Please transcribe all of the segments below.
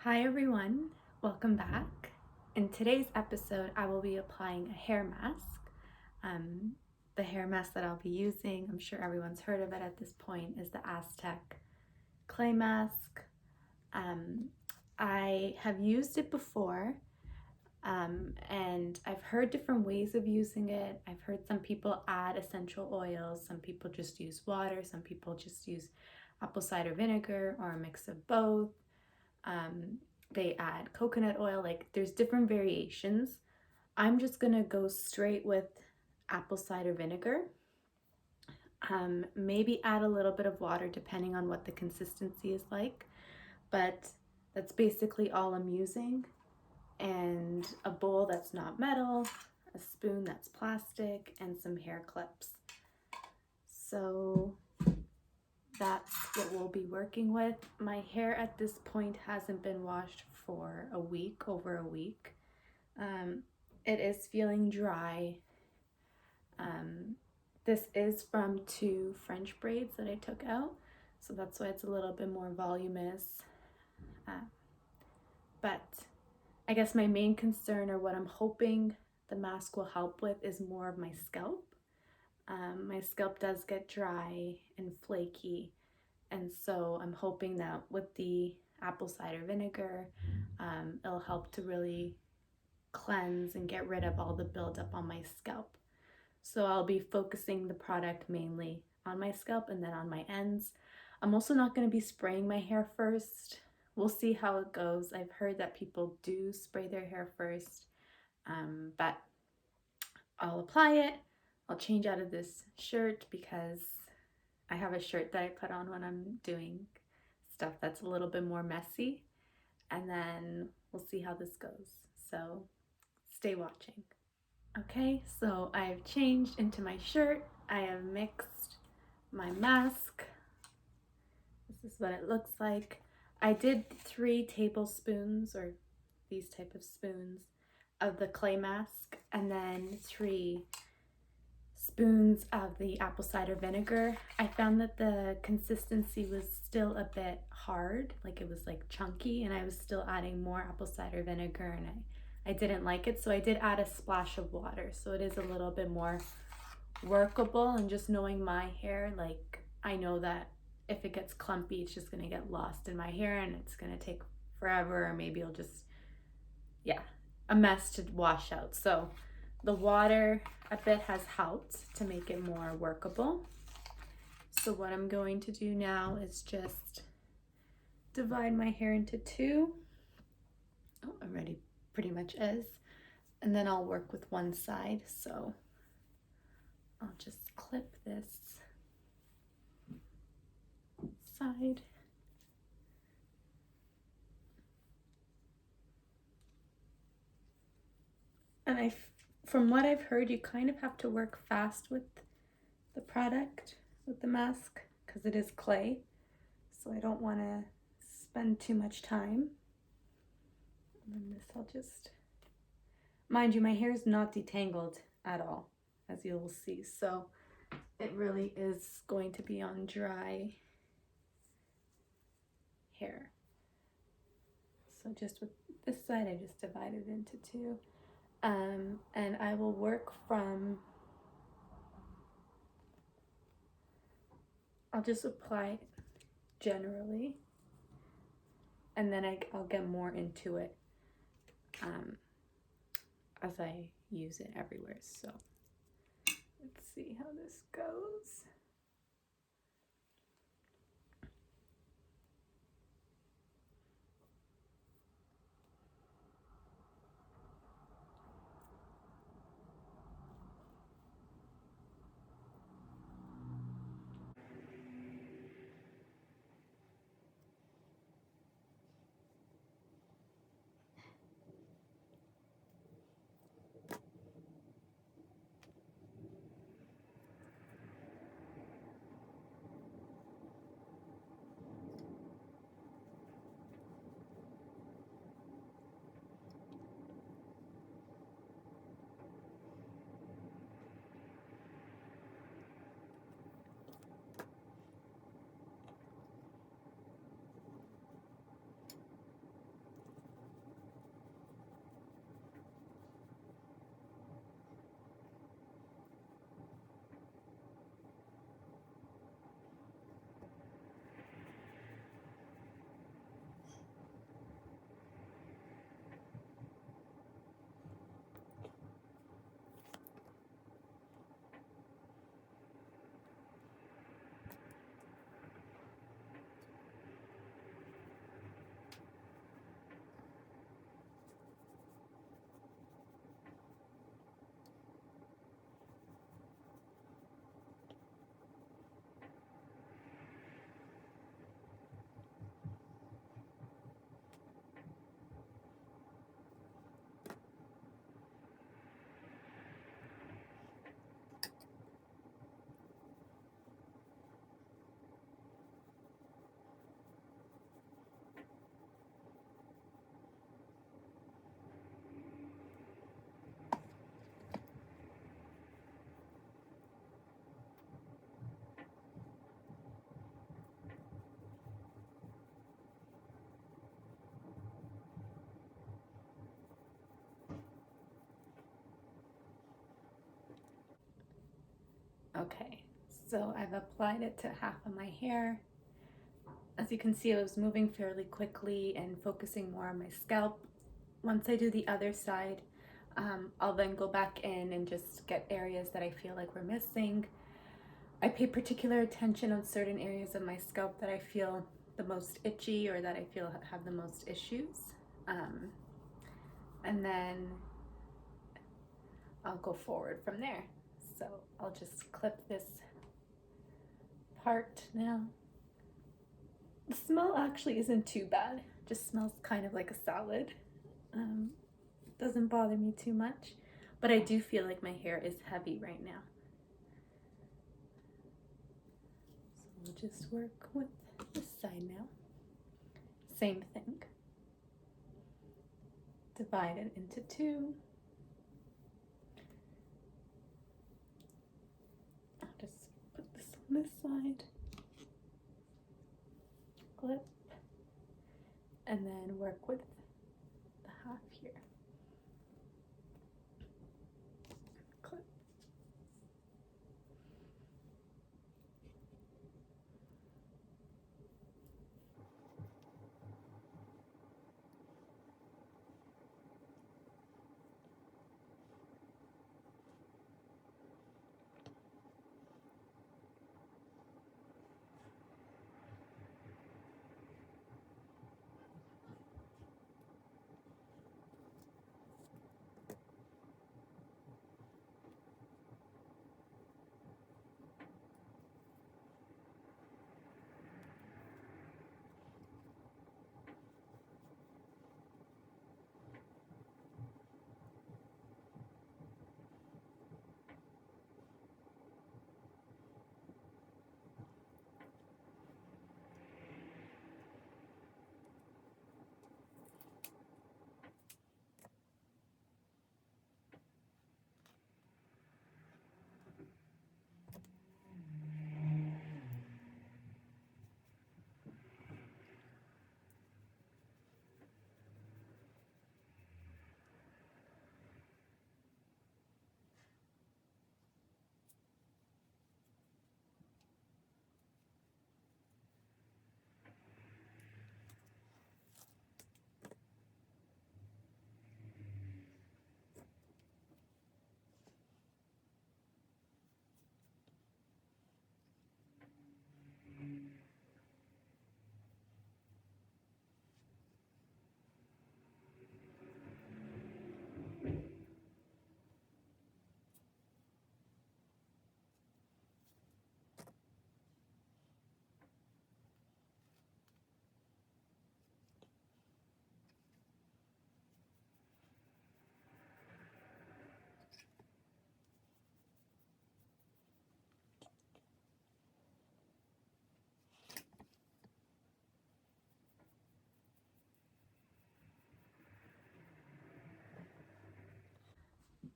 Hi everyone, welcome back. In today's episode, I will be applying a hair mask. The hair mask that I'll be using, I'm sure everyone's heard of it at this point, is the Aztec Clay mask. I have used it before, and I've heard different ways of using it. I've heard some people add essential oils, some people just use water, some people just use apple cider vinegar or a mix of both. They add coconut oil, like there's different variations. I'm just gonna go straight with apple cider vinegar. Maybe add a little bit of water depending on what the consistency is like, but that's basically all I'm using. And a bowl that's not metal, a spoon that's plastic, and some hair clips. So that's what we'll be working with. My hair at this point hasn't been washed for a week, over a week. It is feeling dry. This is from 2 French braids that I took out, so that's why it's a little bit more voluminous. But I guess my main concern, or what I'm hoping the mask will help with, is more of my scalp. My scalp does get dry and flaky, and so I'm hoping that with the apple cider vinegar, it'll help to really cleanse and get rid of all the buildup on my scalp. So I'll be focusing the product mainly on my scalp and then on my ends. I'm also not going to be spraying my hair first. We'll see how it goes. I've heard that people do spray their hair first, but I'll apply it. I'll change out of this shirt because I have a shirt that I put on when I'm doing stuff that's a little bit more messy, and then we'll see how this goes. So stay watching. Okay, so I've changed into my shirt. I have mixed my mask. This is what it looks like. I did 3 tablespoons, or these type of spoons, of the clay mask, and then 3 spoons of the apple cider vinegar. I found that the consistency was still a bit hard, like it was like chunky, and I was still adding more apple cider vinegar, and I didn't like it, so I did add a splash of water, so it is a little bit more workable. And just knowing my hair, like I know that if it gets clumpy, it's just gonna get lost in my hair and it's gonna take forever, or maybe it'll just, yeah, a mess to wash out. So the water a bit has helped to make it more workable. So what I'm going to do now is just divide my hair into 2. Oh, already pretty much is. And then I'll work with one side. So I'll just clip this side. And from what I've heard, you kind of have to work fast with the product, with the mask, because it is clay. So I don't want to spend too much time. And then this I'll just, mind you, my hair is not detangled at all, as you'll see. So it really is going to be on dry hair. So just with this side, I just divided it into 2. And I will work from, I'll just apply generally, and then I'll get more into it as I use it everywhere. So let's see how this goes. Okay, so I've applied it to half of my hair. As you can see, I was moving fairly quickly and focusing more on my scalp. Once I do the other side, I'll then go back in and just get areas that I feel like we're missing. I pay particular attention on certain areas of my scalp that I feel the most itchy or that I feel have the most issues. And then I'll go forward from there. So I'll just clip this part now. The smell actually isn't too bad. It just smells kind of like a salad. Doesn't bother me too much, but I do feel like my hair is heavy right now. So we'll just work with this side now. Same thing. Divide it into two. I'll just put this on this side. Clip. And then work with the half here. Clip.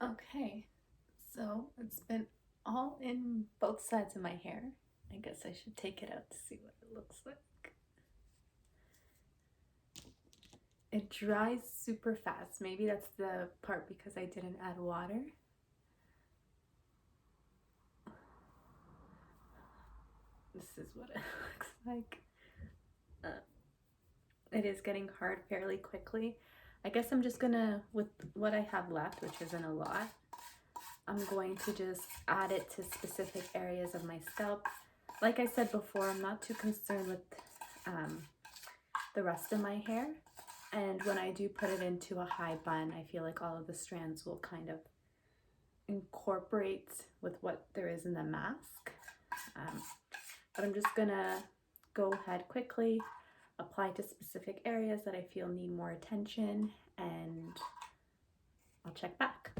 Okay, so it's been all in both sides of my hair. I guess I should take it out to see what it looks like. It dries super fast. Maybe that's the part because I didn't add water. This is what it looks like. It is getting hard fairly quickly. I guess I'm just gonna, with what I have left, which isn't a lot, I'm going to just add it to specific areas of my scalp. Like I said before, I'm not too concerned with the rest of my hair. And when I do put it into a high bun, I feel like all of the strands will kind of incorporate with what there is in the mask. But I'm just gonna go ahead quickly, apply to specific areas that I feel need more attention, and I'll check back.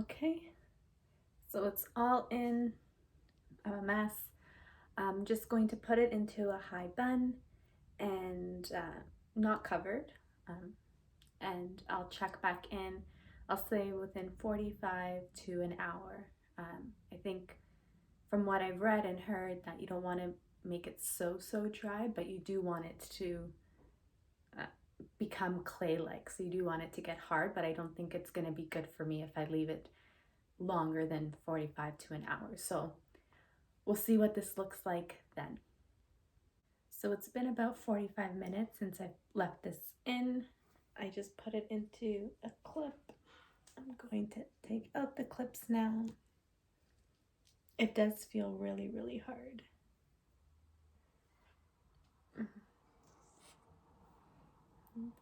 Okay, so it's all in a mess. I'm just going to put it into a high bun and not covered. Um, and I'll check back in, I'll say within 45 to an hour. I think from what I've read and heard that you don't want to make it so dry, but you do want it to uh, become clay-like. So you do want it to get hard, but I don't think it's going to be good for me if I leave it longer than 45 to an hour. So we'll see what this looks like then. So it's been about 45 minutes since I've left this in. I just put it into a clip. I'm going to take out the clips now. It does feel really hard.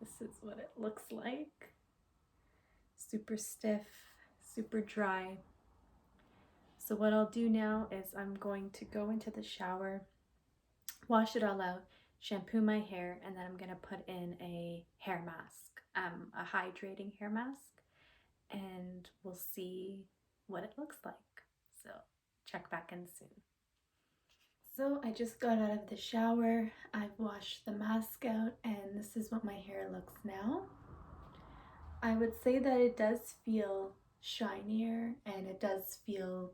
This is what it looks like. Super stiff, super dry. So what I'll do now is I'm going to go into the shower, wash it all out, shampoo my hair, and then I'm going to put in a hair mask, a hydrating hair mask, and we'll see what it looks like. So check back in soon. So I just got out of the shower, I've washed the mask out, and this is what my hair looks now. I would say that it does feel shinier and it does feel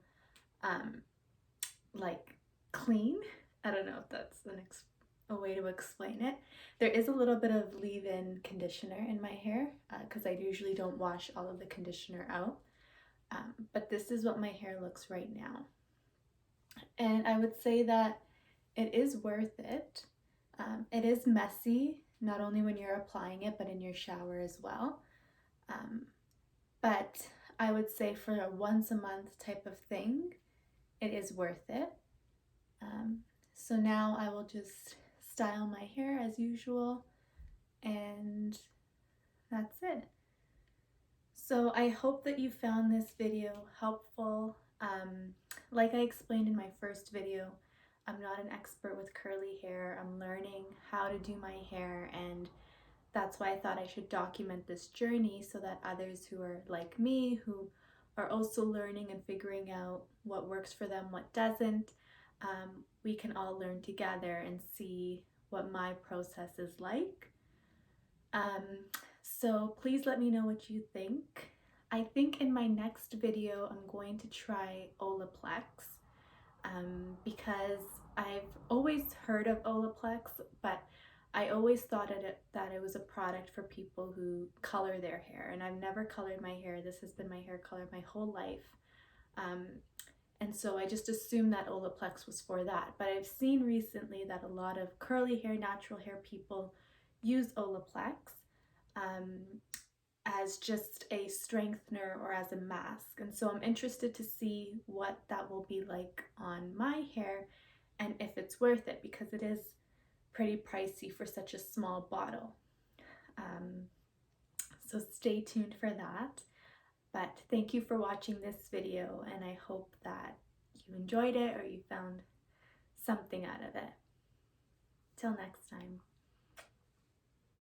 like clean. I don't know if that's a way to explain it. There is a little bit of leave-in conditioner in my hair because I usually don't wash all of the conditioner out. But this is what my hair looks right now. And I would say that it is worth it. It is messy, not only when you're applying it, but in your shower as well. But I would say for a once a month type of thing, it is worth it. So now I will just style my hair as usual, and that's it. So I hope that you found this video helpful. Like I explained in my first video, I'm not an expert with curly hair. I'm learning how to do my hair, and that's why I thought I should document this journey so that others who are like me, who are also learning and figuring out what works for them, what doesn't, we can all learn together and see what my process is like. So please let me know what you think. I think in my next video I'm going to try Olaplex because I've always heard of Olaplex, but I always thought that it was a product for people who color their hair, and I've never colored my hair. This has been my hair color my whole life. And so I just assumed that Olaplex was for that. But I've seen recently that a lot of curly hair, natural hair people use Olaplex as just a strengthener or as a mask. And so I'm interested to see what that will be like on my hair and if it's worth it, because it is pretty pricey for such a small bottle. So stay tuned for that. But thank you for watching this video, and I hope that you enjoyed it or you found something out of it. Till next time.